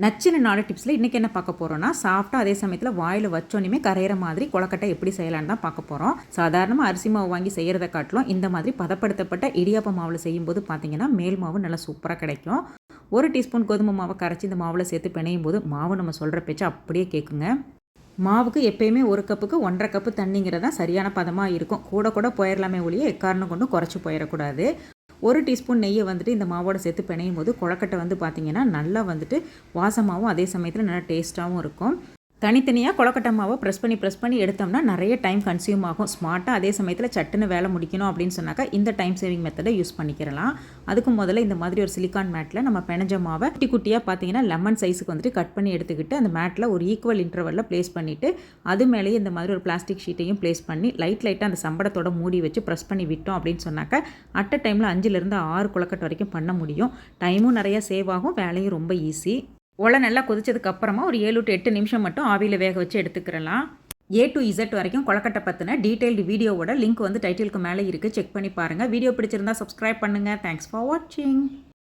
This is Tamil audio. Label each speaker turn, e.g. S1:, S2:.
S1: நச்சுன்னு 4 டிப்ஸில் இன்றைக்கி என்ன பார்க்க போகிறோன்னா, சாஃப்டாக அதே சமயத்தில் வாயில் வச்சோன்னே கரையிற மாதிரி கொழக்கட்டை எப்படி செய்யலான்னு தான் பார்க்க போகிறோம். சாதாரணமாக அரிசி மாவு வாங்கி செய்கிறத காட்டிலும் இந்த மாதிரி பதப்படுத்தப்பட்ட இடியாப்ப மாவில் செய்யும்போது பார்த்தீங்கன்னா மேல் மாவு நல்லா சூப்பராக கிடைக்கும். 1 டீஸ்பூன் கோதுமை மாவை கரைச்சி இந்த மாவில் சேர்த்து பிணையும் போது மாவு நம்ம சொல்கிற பேச்சு அப்படியே கேட்குங்க. மாவுக்கு எப்பயுமே 1 கப்புக்கு 1.5 கப்பு தண்ணிங்கிறது தான் சரியான பதமாக இருக்கும். கூட போயிடலாமே ஒழிய எக்காரணம் கொண்டும் குறைச்சி போயிடக்கூடாது. 1 டீஸ்பூன் நெய்யை வந்துட்டு இந்த மாவோட சேர்த்து பிணையும் போது கொழக்கட்டை வந்து பார்த்திங்கன்னா நல்லா வந்துட்டு வாசமாகவும் அதே சமயத்தில் நல்லா டேஸ்ட்டாகவும் இருக்கும். தனித்தனியாக கொழக்கட்டை மாவை ப்ரெஸ் பண்ணி எடுத்தோம்னா நிறைய டைம் கன்சியூம் ஆகும். ஸ்மார்ட்டாக அதே சமயத்தில் சட்டுன்னு வேலை முடிக்கணும் அப்படின்னு சொன்னாக்கா இந்த டைம் சேவிங் மெத்தடை யூஸ் பண்ணிக்கிறலாம். அதுக்கு முதல்ல இந்த மாதிரி ஒரு சிலிக்கான் மேட்டில் நம்ம பிணைஞ்ச மாவை குட்டியாக பார்த்தீங்கன்னா லெமன் சைஸுக்கு வந்துட்டு கட் பண்ணி எடுத்துக்கிட்டு அந்த மேட்டில் ஒரு ஈக்குவல் இன்டர்வலில் ப்ளேஸ் பண்ணிவிட்டு அது மேலேயே இந்த மாதிரி ஒரு பிளாஸ்டிக் ஷீட்டையும் ப்ளேஸ் பண்ணி லைட்டாக அந்த சம்படத்தோட மூடி வச்சு ப்ரெஸ் பண்ணி விட்டோம் அப்படின்னு சொன்னாக்கா அட் அ டைமில் 5லேருந்து 6 கொழக்கட்டை வரைக்கும் பண்ண முடியும். டைமும் நிறையா சேவ் ஆகும், வேலையும் ரொம்ப ஈஸி. ஒலை நல்லா கொதிச்சதுக்கு அப்புறமா ஒரு 7 to 8 நிமிஷம் மட்டும் ஆவியில் வேக வச்சு எடுத்துக்கிறலாம். A to Z வரைக்கும் கொழக்கட்டை பற்றின டீட்டெயில்டு வீடியோவோட லிங்க் வந்து டைட்டிலுக்கு மேலே இருக்குது, செக் பண்ணி பாருங்கள். வீடியோ பிடிச்சிருந்தா சப்ஸ்கிரைப் பண்ணுங்கள். தேங்க்ஸ் ஃபார் வாட்சிங்.